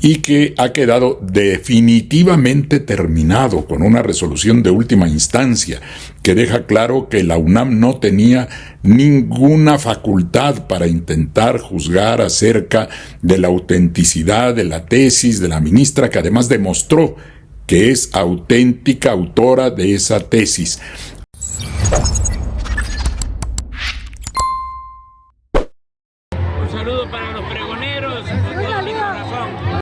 y que ha quedado definitivamente terminado con una resolución de última instancia que deja claro que la UNAM no tenía ninguna facultad para intentar juzgar acerca de la autenticidad de la tesis de la ministra, que además demostró que es auténtica autora de esa tesis. Un saludo para los pregoneros, con todo mi corazón.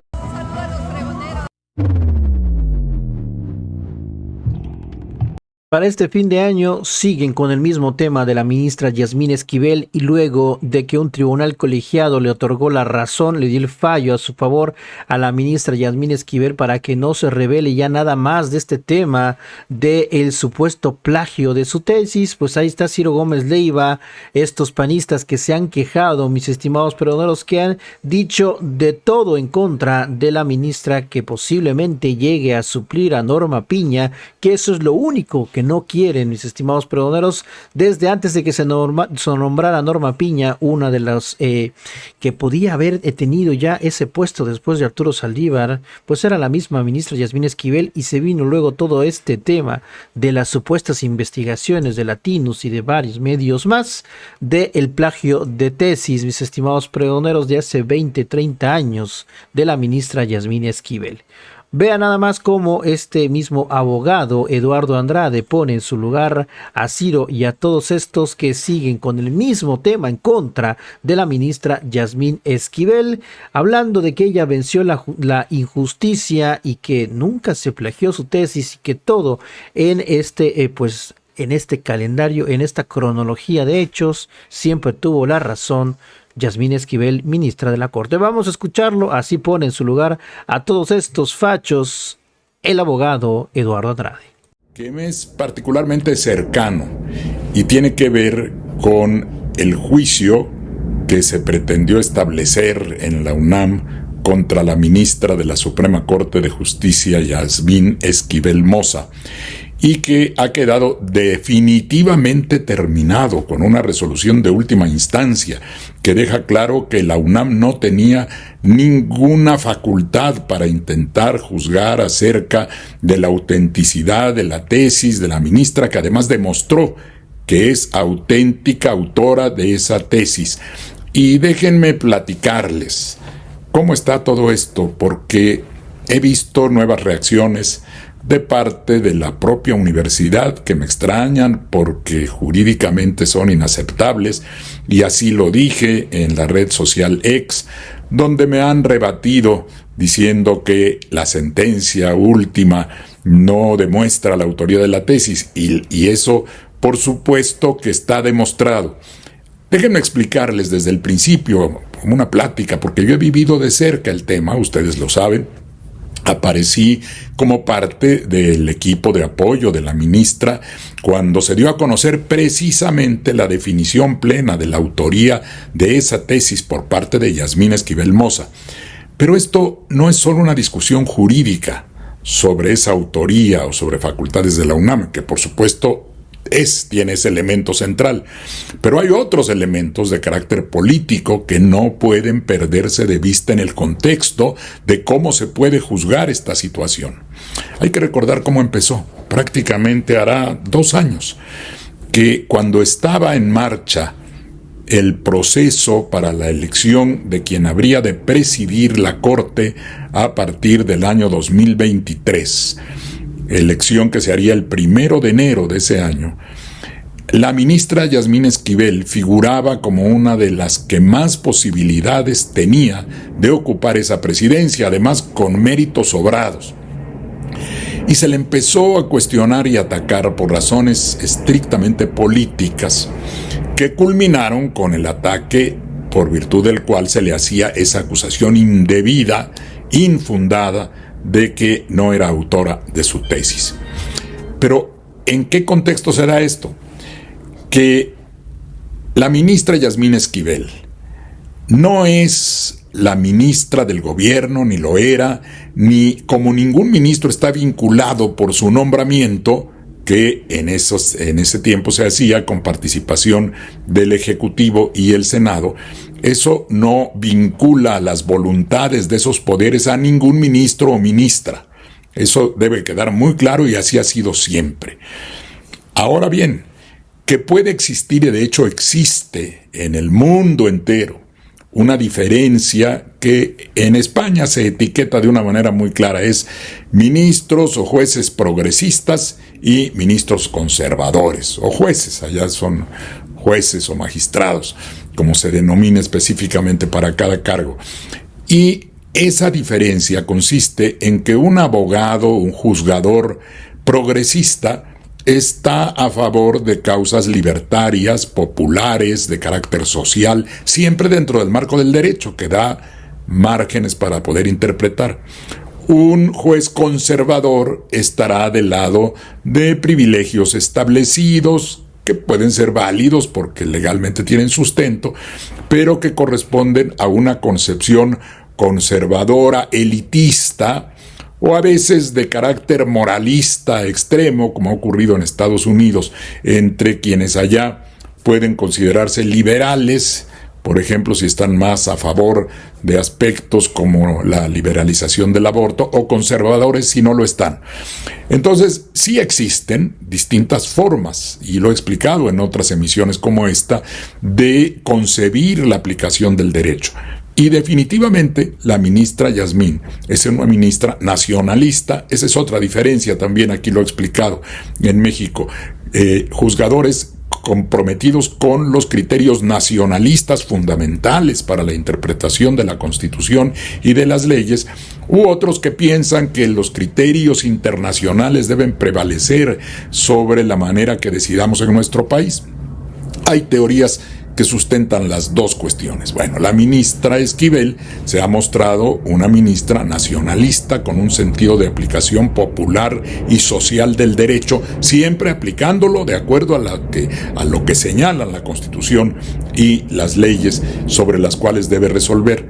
Para este fin de año siguen con el mismo tema de la ministra Yasmín Esquivel, y luego de que un tribunal colegiado le otorgó la razón, le dio el fallo a su favor a la ministra Yasmín Esquivel para que no se revele ya nada más de este tema del supuesto plagio de su tesis, pues ahí está Ciro Gómez Leiva, estos panistas que se han quejado, mis estimados peroneros, que han dicho de todo en contra de la ministra, que posiblemente llegue a suplir a Norma Piña, que eso es lo único que no quieren, mis estimados peroneros, desde antes de que se nombrara Norma Piña, una de las que podía haber tenido ya ese puesto después de Arturo Saldívar, pues era la misma ministra Yasmín Esquivel, y se vino luego todo este tema de las supuestas investigaciones de Latinus y de varios medios más del plagio de tesis, mis estimados peroneros, de hace 20-30 años de la ministra Yasmín Esquivel. Vea nada más cómo este mismo abogado Eduardo Andrade pone en su lugar a Ciro y a todos estos que siguen con el mismo tema en contra de la ministra Yasmín Esquivel, hablando de que ella venció la injusticia y que nunca se plagió su tesis, y que todo en en este calendario, en esta cronología de hechos, siempre tuvo la razón Yasmín Esquivel, ministra de la Corte. Vamos a escucharlo, así pone en su lugar a todos estos fachos el abogado Eduardo Andrade. Que me es particularmente cercano y tiene que ver con el juicio que se pretendió establecer en la UNAM contra la ministra de la Suprema Corte de Justicia, Yasmín Esquivel Moza, y que ha quedado definitivamente terminado con una resolución de última instancia que deja claro que la UNAM no tenía ninguna facultad para intentar juzgar acerca de la autenticidad de la tesis de la ministra, que además demostró que es auténtica autora de esa tesis. Y déjenme platicarles cómo está todo esto, porque he visto nuevas reacciones de parte de la propia universidad que me extrañan porque jurídicamente son inaceptables, y así lo dije en la red social X, donde me han rebatido diciendo que la sentencia última no demuestra la autoría de la tesis, y eso por supuesto que está demostrado. Déjenme explicarles desde el principio, como una plática, porque yo he vivido de cerca el tema, ustedes lo saben. Aparecí como parte del equipo de apoyo de la ministra cuando se dio a conocer precisamente la definición plena de la autoría de esa tesis por parte de Yasmín Esquivel Moza. Pero esto no es solo una discusión jurídica sobre esa autoría o sobre facultades de la UNAM, que por supuesto tiene ese elemento central, pero hay otros elementos de carácter político que no pueden perderse de vista en el contexto de cómo se puede juzgar esta situación. Hay que recordar cómo empezó. Prácticamente hará 2 años que, cuando estaba en marcha el proceso para la elección de quien habría de presidir la Corte a partir del año 2023, elección que se haría el 1 de enero de ese año, la ministra Yasmín Esquivel figuraba como una de las que más posibilidades tenía de ocupar esa presidencia, además con méritos sobrados. Y se le empezó a cuestionar y atacar por razones estrictamente políticas, que culminaron con el ataque por virtud del cual se le hacía esa acusación indebida, infundada, de que no era autora de su tesis. Pero, ¿en qué contexto se da esto? Que la ministra Yasmín Esquivel no es la ministra del gobierno, ni lo era, ni como ningún ministro está vinculado por su nombramiento, que en ese tiempo se hacía con participación del Ejecutivo y el Senado. Eso no vincula las voluntades de esos poderes a ningún ministro o ministra. Eso debe quedar muy claro y así ha sido siempre. Ahora bien, que puede existir y de hecho existe en el mundo entero una diferencia que en España se etiqueta de una manera muy clara. Es ministros o jueces progresistas y ministros conservadores, o jueces, allá son jueces o magistrados, como se denomina específicamente para cada cargo. Y esa diferencia consiste en que un abogado, un juzgador progresista, está a favor de causas libertarias, populares, de carácter social, siempre dentro del marco del derecho, que da márgenes para poder interpretar. Un juez conservador estará del lado de privilegios establecidos, que pueden ser válidos porque legalmente tienen sustento, pero que corresponden a una concepción conservadora, elitista, o a veces de carácter moralista extremo, como ha ocurrido en Estados Unidos, entre quienes allá pueden considerarse liberales, por ejemplo, si están más a favor de aspectos como la liberalización del aborto, o conservadores si no lo están. Entonces, sí existen distintas formas, y lo he explicado en otras emisiones como esta, de concebir la aplicación del derecho. Y definitivamente la ministra Yasmín es una ministra nacionalista. Esa es otra diferencia también, aquí lo he explicado en México. Juzgadores comprometidos con los criterios nacionalistas fundamentales para la interpretación de la Constitución y de las leyes, u otros que piensan que los criterios internacionales deben prevalecer sobre la manera que decidamos en nuestro país. Hay teorías que sustentan las dos cuestiones. Bueno, la ministra Esquivel se ha mostrado una ministra nacionalista con un sentido de aplicación popular y social del derecho, siempre aplicándolo de acuerdo a lo que señalan la Constitución y las leyes sobre las cuales debe resolver.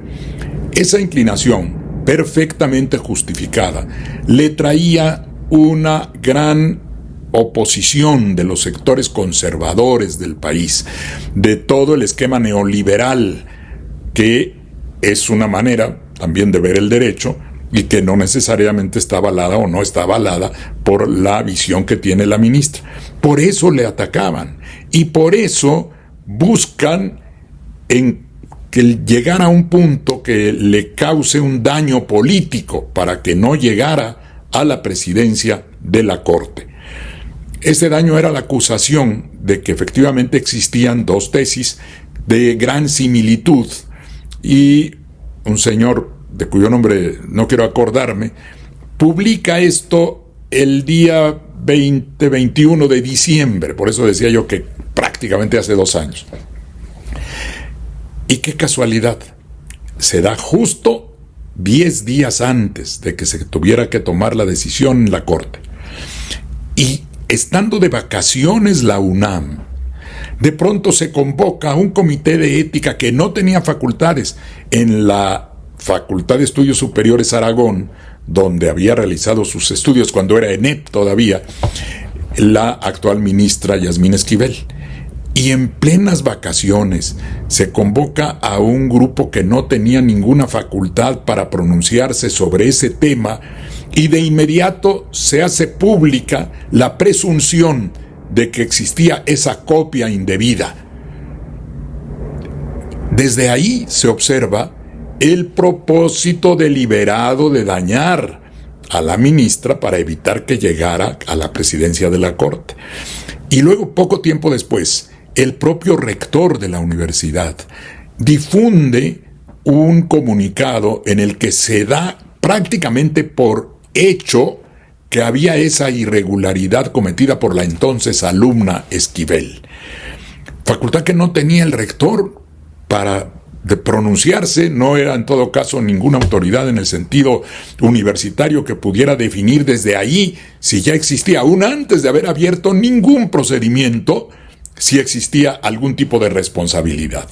Esa inclinación, perfectamente justificada, le traía una gran oposición de los sectores conservadores del país, de todo el esquema neoliberal, que es una manera también de ver el derecho y que no necesariamente está avalada o no está avalada por la visión que tiene la ministra. Por eso le atacaban y por eso buscan en que llegara a un punto que le cause un daño político para que no llegara a la presidencia de la Corte. Ese daño era la acusación de que efectivamente existían dos tesis de gran similitud, y un señor de cuyo nombre no quiero acordarme publica esto el día 21 de diciembre, por eso decía yo que prácticamente hace 2 años. Y qué casualidad, se da justo 10 días antes de que se tuviera que tomar la decisión en la Corte. Y estando de vacaciones la UNAM, de pronto se convoca a un comité de ética que no tenía facultades en la Facultad de Estudios Superiores Aragón, donde había realizado sus estudios cuando era ENEP todavía, la actual ministra Yasmín Esquivel. Y en plenas vacaciones se convoca a un grupo que no tenía ninguna facultad para pronunciarse sobre ese tema, y de inmediato se hace pública la presunción de que existía esa copia indebida. Desde ahí se observa el propósito deliberado de dañar a la ministra para evitar que llegara a la presidencia de la Corte. Y luego, poco tiempo después, el propio rector de la universidad difunde un comunicado en el que se da prácticamente por hecho que había esa irregularidad cometida por la entonces alumna Esquivel. Facultad que no tenía el rector para pronunciarse, no era en todo caso ninguna autoridad en el sentido universitario que pudiera definir desde ahí si ya existía, aún antes de haber abierto ningún procedimiento, si existía algún tipo de responsabilidad.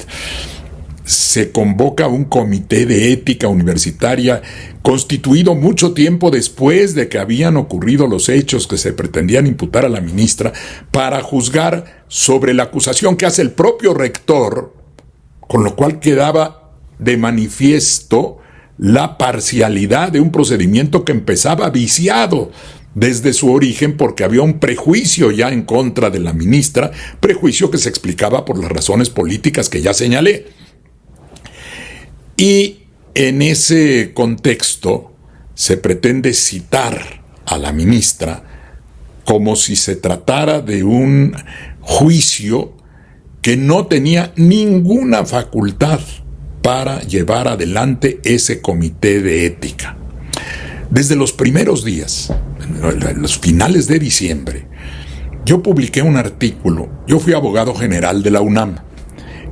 se convoca un comité de ética universitaria constituido mucho tiempo después de que habían ocurrido los hechos que se pretendían imputar a la ministra para juzgar sobre la acusación que hace el propio rector, con lo cual quedaba de manifiesto la parcialidad de un procedimiento que empezaba viciado desde su origen porque había un prejuicio ya en contra de la ministra, prejuicio que se explicaba por las razones políticas que ya señalé. Y en ese contexto se pretende citar a la ministra como si se tratara de un juicio que no tenía ninguna facultad para llevar adelante ese comité de ética. Desde los primeros días, en los finales de diciembre, yo publiqué un artículo. Yo fui abogado general de la UNAM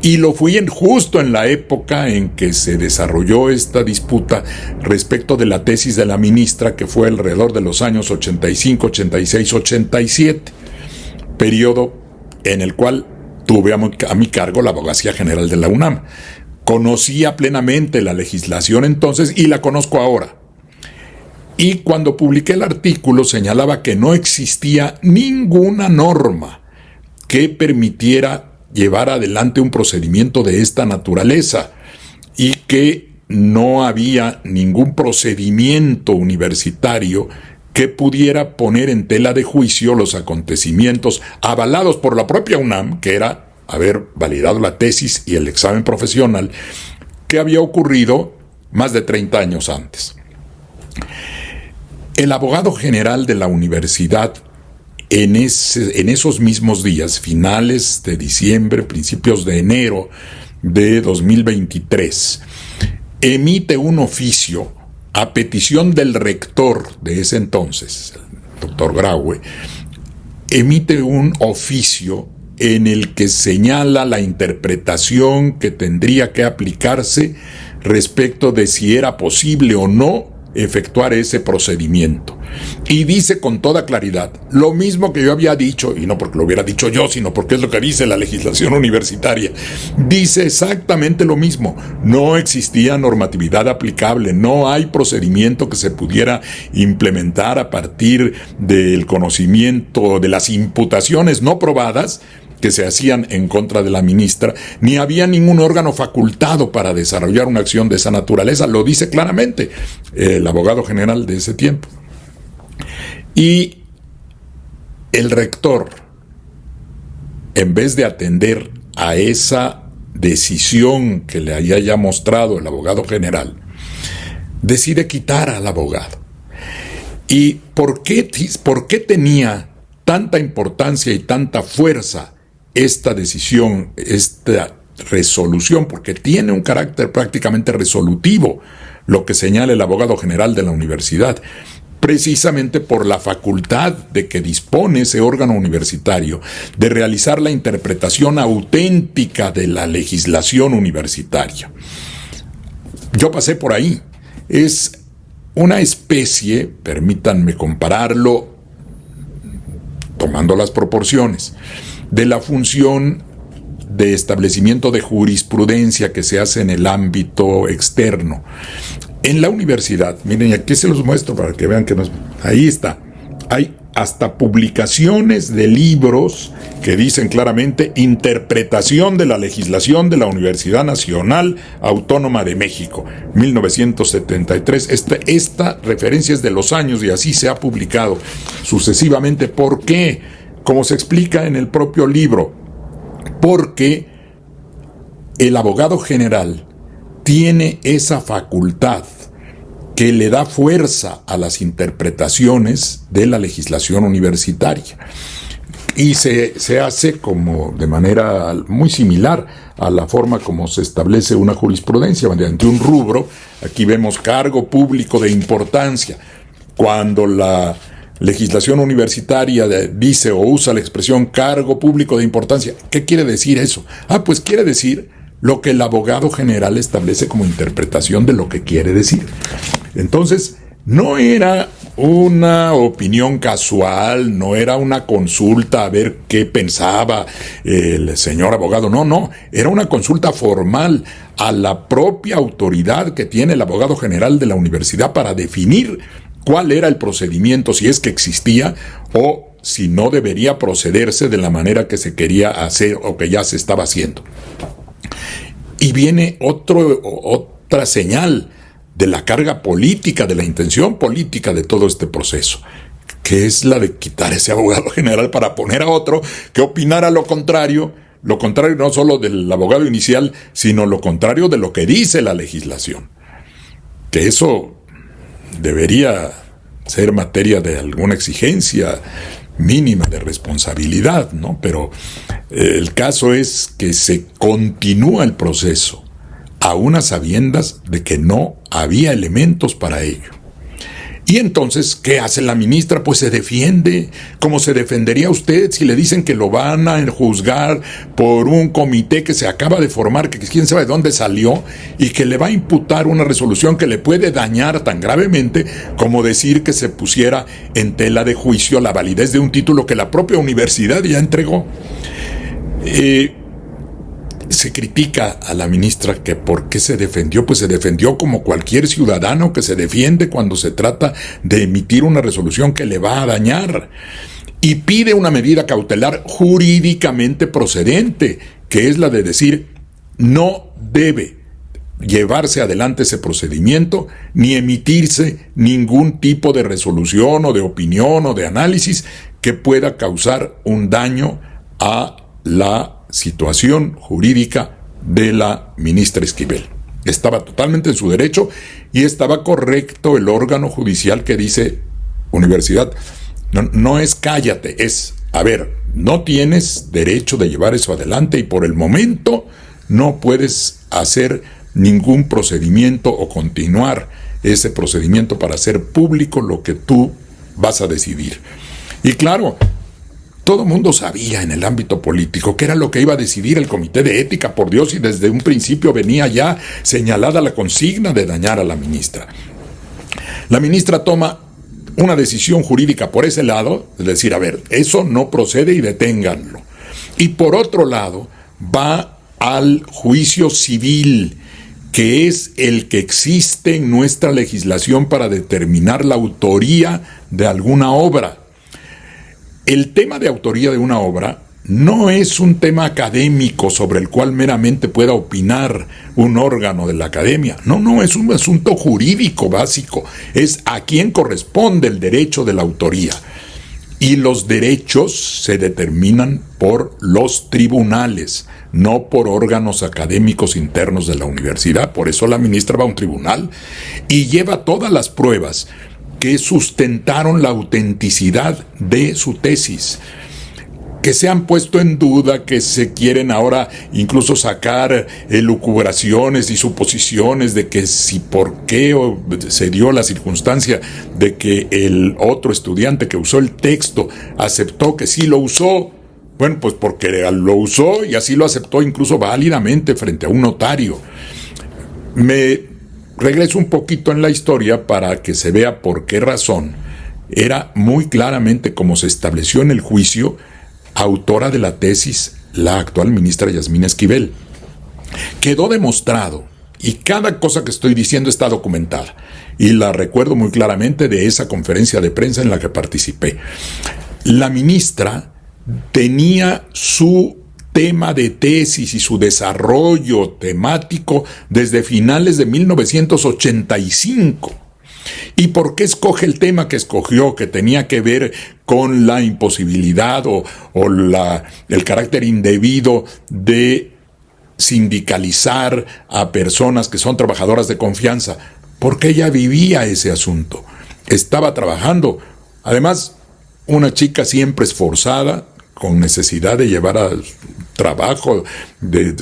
y lo fui justo en la época en que se desarrolló esta disputa respecto de la tesis de la ministra, que fue alrededor de los años 85, 86, 87, periodo en el cual tuve a mi cargo la abogacía general de la UNAM. Conocía plenamente la legislación entonces y la conozco ahora. Y cuando publiqué el artículo señalaba que no existía ninguna norma que permitiera llevar adelante un procedimiento de esta naturaleza y que no había ningún procedimiento universitario que pudiera poner en tela de juicio los acontecimientos avalados por la propia UNAM, que era haber validado la tesis y el examen profesional que había ocurrido más de 30 años antes. El abogado general de la universidad en esos mismos días, finales de diciembre, principios de enero de 2023, emite un oficio a petición del rector de ese entonces, el doctor Graue, emite un oficio en el que señala la interpretación que tendría que aplicarse respecto de si era posible o no efectuar ese procedimiento. Y dice con toda claridad lo mismo que yo había dicho, y no porque lo hubiera dicho yo, sino porque es lo que dice la legislación universitaria. Dice exactamente lo mismo. No existía normatividad aplicable, no hay procedimiento que se pudiera implementar a partir del conocimiento de las imputaciones no probadas que se hacían en contra de la ministra, ni había ningún órgano facultado para desarrollar una acción de esa naturaleza. Lo dice claramente el abogado general de ese tiempo. Y el rector, en vez de atender a esa decisión que le haya mostrado el abogado general, decide quitar al abogado. ¿Y por qué tenía tanta importancia y tanta fuerza esta decisión, esta resolución? Porque tiene un carácter prácticamente resolutivo lo que señala el abogado general de la universidad, precisamente por la facultad de que dispone ese órgano universitario de realizar la interpretación auténtica de la legislación universitaria. Yo pasé por ahí. Es una especie, permítanme compararlo, tomando las proporciones, de la función de establecimiento de jurisprudencia que se hace en el ámbito externo. En la universidad, miren, aquí se los muestro para que vean que ahí está. Hay hasta publicaciones de libros que dicen claramente interpretación de la legislación de la Universidad Nacional Autónoma de México, 1973. Esta referencia es de los años y así se ha publicado sucesivamente. ¿Por qué? Como se explica en el propio libro, porque el abogado general tiene esa facultad que le da fuerza a las interpretaciones de la legislación universitaria. Y se hace como de manera muy similar a la forma como se establece una jurisprudencia, mediante un rubro. Aquí vemos cargo público de importancia. Cuando la legislación universitaria dice o usa la expresión cargo público de importancia, ¿qué quiere decir eso? Pues quiere decir lo que el abogado general establece como interpretación de lo que quiere decir. Entonces, no era una opinión casual, no era una consulta a ver qué pensaba el señor abogado, no, era una consulta formal a la propia autoridad que tiene el abogado general de la universidad para definir cuál era el procedimiento, si es que existía, o si no debería procederse de la manera que se quería hacer o que ya se estaba haciendo. Y viene otra señal de la carga política, de la intención política de todo este proceso, que es la de quitar ese abogado general para poner a otro que opinara lo contrario no solo del abogado inicial, sino lo contrario de lo que dice la legislación. Que eso debería ser materia de alguna exigencia mínima de responsabilidad, ¿no? Pero el caso es que se continúa el proceso a unas sabiendas de que no había elementos para ello. Y entonces, ¿qué hace la ministra? Pues se defiende, como se defendería usted si le dicen que lo van a juzgar por un comité que se acaba de formar, que quién sabe de dónde salió, y que le va a imputar una resolución que le puede dañar tan gravemente como decir que se pusiera en tela de juicio la validez de un título que la propia universidad ya entregó. Se critica a la ministra que por qué se defendió. Pues se defendió como cualquier ciudadano que se defiende cuando se trata de emitir una resolución que le va a dañar, y pide una medida cautelar jurídicamente procedente, que es la de decir no debe llevarse adelante ese procedimiento ni emitirse ningún tipo de resolución o de opinión o de análisis que pueda causar un daño a la situación jurídica de la ministra Esquivel. Estaba totalmente en su derecho y estaba correcto el órgano judicial que dice: universidad, no es cállate, es, a ver, no tienes derecho de llevar eso adelante y por el momento no puedes hacer ningún procedimiento o continuar ese procedimiento para hacer público lo que tú vas a decidir. Y claro, todo el mundo sabía en el ámbito político que era lo que iba a decidir el Comité de Ética, por Dios, y desde un principio venía ya señalada la consigna de dañar a la ministra. La ministra toma una decisión jurídica por ese lado, es decir, a ver, eso no procede y deténganlo. Y por otro lado, va al juicio civil, que es el que existe en nuestra legislación para determinar la autoría de alguna obra. El tema de autoría de una obra no es un tema académico sobre el cual meramente pueda opinar un órgano de la academia. No, es un asunto jurídico básico. Es a quién corresponde el derecho de la autoría. Y los derechos se determinan por los tribunales, no por órganos académicos internos de la universidad. Por eso la ministra va a un tribunal y lleva todas las pruebas que sustentaron la autenticidad de su tesis, que se han puesto en duda, que se quieren ahora incluso sacar elucubraciones y suposiciones de que si por qué se dio la circunstancia de que el otro estudiante que usó el texto aceptó que sí lo usó. Bueno, pues porque lo usó y así lo aceptó incluso válidamente frente a un notario. Me regreso un poquito en la historia para que se vea por qué razón era muy claramente, como se estableció en el juicio, autora de la tesis la actual ministra Yasmín Esquivel. Quedó demostrado, y cada cosa que estoy diciendo está documentada, y la recuerdo muy claramente de esa conferencia de prensa en la que participé. La ministra tenía su tema de tesis y su desarrollo temático desde finales de 1985. ¿Y por qué escoge el tema que escogió, que tenía que ver con la imposibilidad o el carácter indebido de sindicalizar a personas que son trabajadoras de confianza? Porque ella vivía ese asunto, estaba trabajando. Además, una chica siempre esforzada, con necesidad de llevar a trabajo, de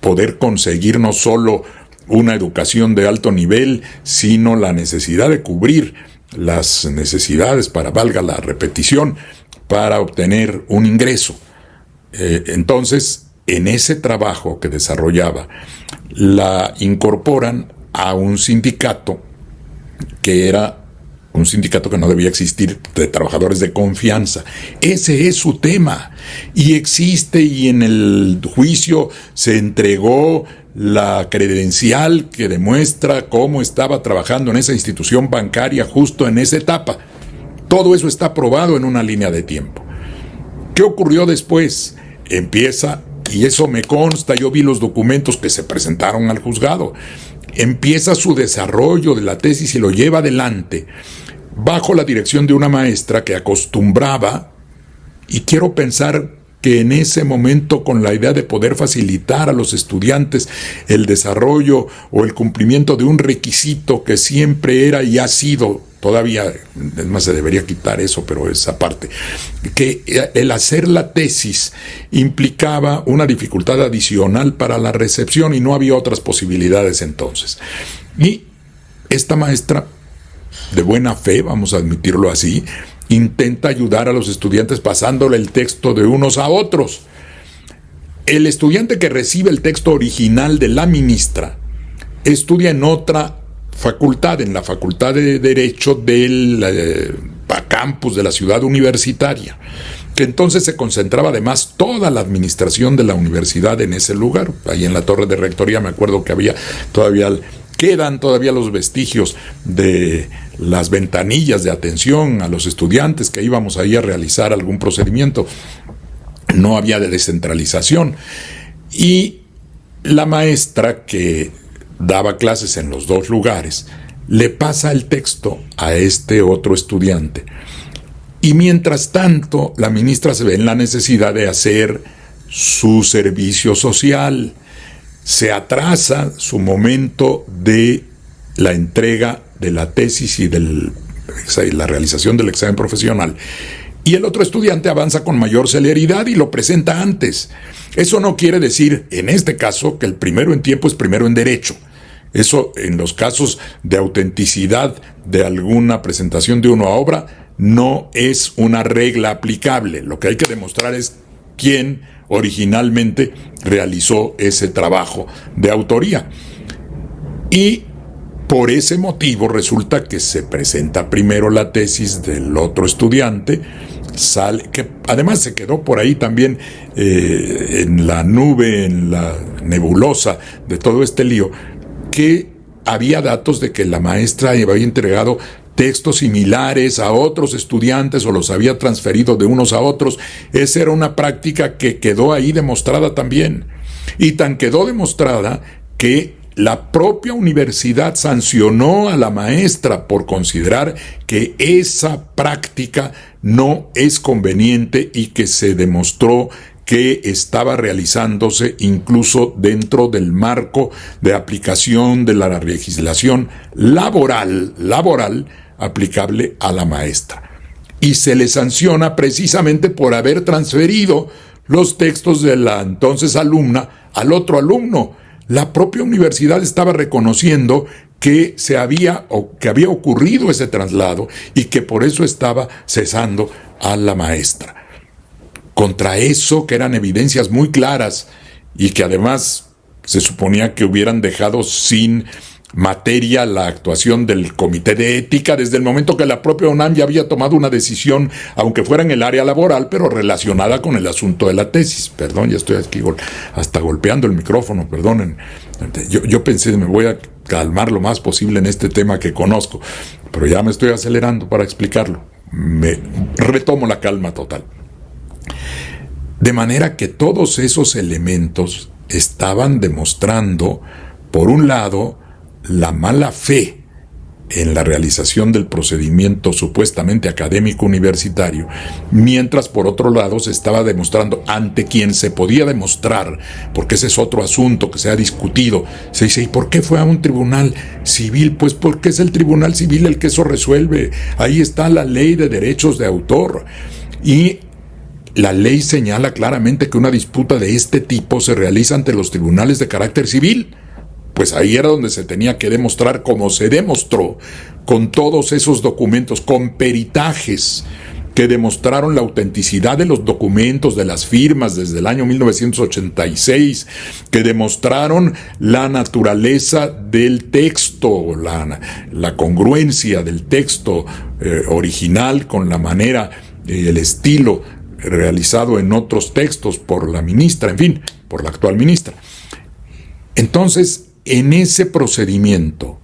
poder conseguir no solo una educación de alto nivel, sino la necesidad de cubrir las necesidades, para valga la repetición, para obtener un ingreso. Entonces, en ese trabajo que desarrollaba, la incorporan a un sindicato que era un sindicato que no debía existir, de trabajadores de confianza. Ese es su tema. Y existe, y en el juicio se entregó la credencial que demuestra cómo estaba trabajando en esa institución bancaria justo en esa etapa. Todo eso está probado en una línea de tiempo. ¿Qué ocurrió después? Empieza, y eso me consta, yo vi los documentos que se presentaron al juzgado, empieza su desarrollo de la tesis y lo lleva adelante bajo la dirección de una maestra que acostumbraba, y quiero pensar que en ese momento, con la idea de poder facilitar a los estudiantes el desarrollo o el cumplimiento de un requisito que siempre era y ha sido, todavía, es más, se debería quitar eso, pero esa parte, que el hacer la tesis implicaba una dificultad adicional para la recepción y no había otras posibilidades entonces. Y esta maestra, de buena fe, vamos a admitirlo así, intenta ayudar a los estudiantes pasándole el texto de unos a otros. El estudiante que recibe el texto original de la ministra estudia en otra facultad, en la Facultad de Derecho del campus de la ciudad universitaria, que entonces se concentraba además toda la administración de la universidad en ese lugar. Ahí en la torre de rectoría me acuerdo que quedan todavía los vestigios de las ventanillas de atención a los estudiantes que íbamos ahí a realizar algún procedimiento. No había de descentralización. Y la maestra, que daba clases en los dos lugares, le pasa el texto a este otro estudiante. Y mientras tanto, la ministra se ve en la necesidad de hacer su servicio social. Se atrasa su momento de la entrega de la tesis y la realización del examen profesional. Y el otro estudiante avanza con mayor celeridad y lo presenta antes. Eso no quiere decir, en este caso, que el primero en tiempo es primero en derecho. Eso, en los casos de autenticidad de alguna presentación de una obra, no es una regla aplicable. Lo que hay que demostrar es quién originalmente realizó ese trabajo de autoría. Y por ese motivo resulta que se presenta primero la tesis del otro estudiante, que además se quedó por ahí también en la nube, en la nebulosa de todo este lío, que había datos de que la maestra había entregado textos similares a otros estudiantes o los había transferido de unos a otros. Esa era una práctica que quedó ahí demostrada también. Y tan quedó demostrada que la propia universidad sancionó a la maestra por considerar que esa práctica no es conveniente y que se demostró que estaba realizándose incluso dentro del marco de aplicación de la legislación laboral aplicable a la maestra. Y se le sanciona precisamente por haber transferido los textos de la entonces alumna al otro alumno. La propia universidad estaba reconociendo que había ocurrido ese traslado y que por eso estaba cesando a la maestra. Contra eso, que eran evidencias muy claras y que además se suponía que hubieran dejado sin materia la actuación del Comité de Ética desde el momento que la propia UNAM ya había tomado una decisión, aunque fuera en el área laboral, pero relacionada con el asunto de la tesis. Perdón, ya estoy aquí hasta golpeando el micrófono, perdonen. Yo pensé, me voy a calmar lo más posible en este tema que conozco, pero ya me estoy acelerando para explicarlo. Me retomo la calma total. De manera que todos esos elementos estaban demostrando, por un lado, la mala fe en la realización del procedimiento supuestamente académico universitario, mientras por otro lado se estaba demostrando ante quien se podía demostrar, porque ese es otro asunto que se ha discutido. Se dice, ¿y por qué fue a un tribunal civil? Pues porque es el tribunal civil el que eso resuelve. Ahí está la ley de derechos de autor. Y la ley señala claramente que una disputa de este tipo se realiza ante los tribunales de carácter civil. Pues ahí era donde se tenía que demostrar, como se demostró, con todos esos documentos, con peritajes que demostraron la autenticidad de los documentos, de las firmas desde el año 1986, que demostraron la naturaleza del texto, la congruencia del texto original con la manera y el estilo realizado en otros textos por la ministra, en fin, por la actual ministra. Entonces, en ese procedimiento,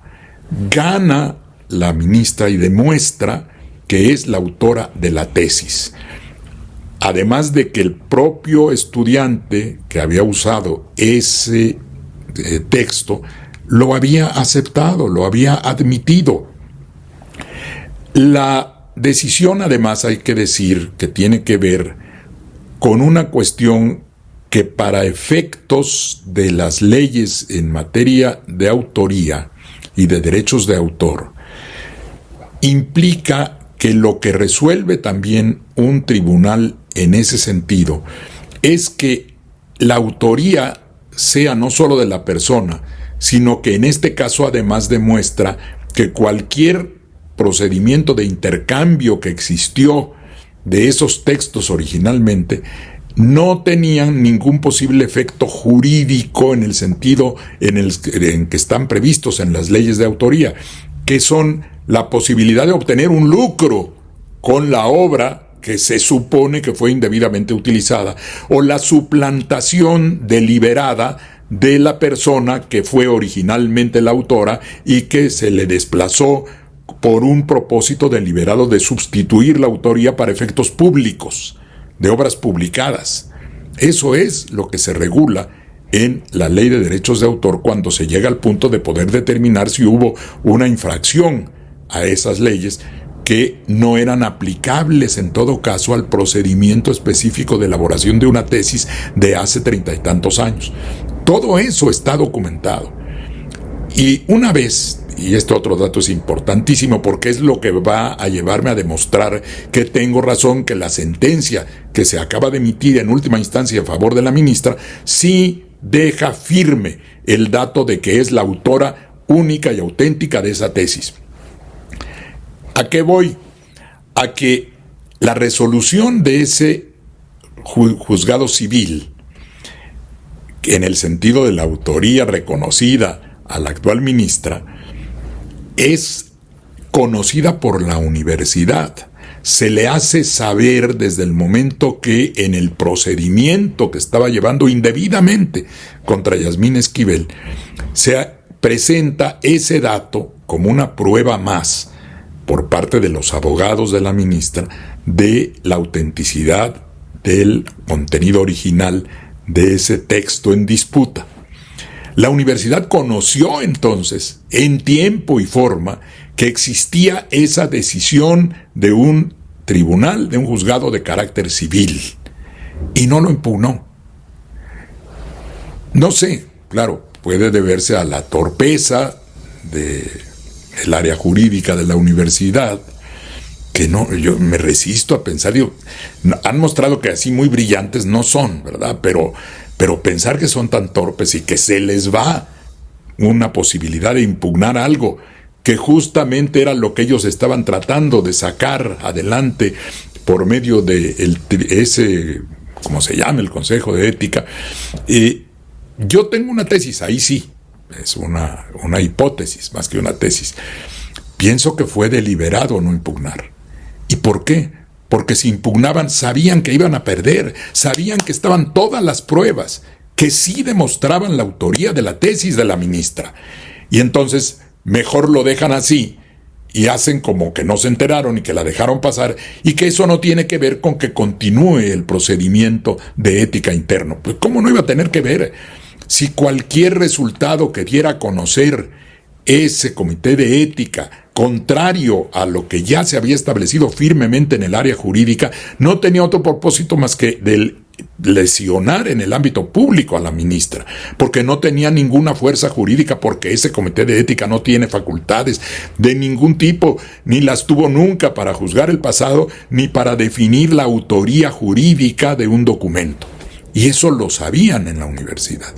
gana la ministra y demuestra que es la autora de la tesis. Además de que el propio estudiante que había usado ese texto lo había aceptado, lo había admitido. La decisión, además, hay que decir que tiene que ver con una cuestión que para efectos de las leyes en materia de autoría y de derechos de autor, implica que lo que resuelve también un tribunal en ese sentido es que la autoría sea no solo de la persona, sino que en este caso además demuestra que cualquier procedimiento de intercambio que existió de esos textos originalmente no tenían ningún posible efecto jurídico en el sentido en que están previstos en las leyes de autoría, que son la posibilidad de obtener un lucro con la obra que se supone que fue indebidamente utilizada, o la suplantación deliberada de la persona que fue originalmente la autora y que se le desplazó por un propósito deliberado de sustituir la autoría para efectos públicos, de obras publicadas. Eso es lo que se regula en la Ley de Derechos de Autor cuando se llega al punto de poder determinar si hubo una infracción a esas leyes que no eran aplicables en todo caso al procedimiento específico de elaboración de una tesis de hace 30 y tantos años. Todo eso está documentado. Y una vez, y este otro dato es importantísimo porque es lo que va a llevarme a demostrar que tengo razón, que la sentencia que se acaba de emitir en última instancia a favor de la ministra sí deja firme el dato de que es la autora única y auténtica de esa tesis. ¿A qué voy? A que la resolución de ese juzgado civil, en el sentido de la autoría reconocida a la actual ministra, es conocida por la universidad. Se le hace saber desde el momento que en el procedimiento que estaba llevando indebidamente contra Yasmín Esquivel, se presenta ese dato como una prueba más por parte de los abogados de la ministra de la autenticidad del contenido original de ese texto en disputa. La universidad conoció entonces, en tiempo y forma, que existía esa decisión de un tribunal, de un juzgado de carácter civil, y no lo impugnó. No sé, claro, puede deberse a la torpeza del área jurídica de la universidad, que no, yo me resisto a pensar, han mostrado que así muy brillantes no son, ¿verdad? Pero pensar que son tan torpes y que se les va una posibilidad de impugnar algo que justamente era lo que ellos estaban tratando de sacar adelante por medio de ese, ¿cómo se llama?, el Consejo de Ética. Yo tengo una tesis, ahí sí, es una hipótesis más que una tesis. Pienso que fue deliberado no impugnar. ¿Y por qué? Porque si impugnaban sabían que iban a perder, sabían que estaban todas las pruebas que sí demostraban la autoría de la tesis de la ministra. Y entonces mejor lo dejan así y hacen como que no se enteraron y que la dejaron pasar y que eso no tiene que ver con que continúe el procedimiento de ética interno. Pues ¿cómo no iba a tener que ver? Si cualquier resultado que diera a conocer ese comité de ética, contrario a lo que ya se había establecido firmemente en el área jurídica, no tenía otro propósito más que del lesionar en el ámbito público a la ministra, porque no tenía ninguna fuerza jurídica, porque ese comité de ética no tiene facultades de ningún tipo, ni las tuvo nunca para juzgar el pasado, ni para definir la autoría jurídica de un documento. Y eso lo sabían en la universidad.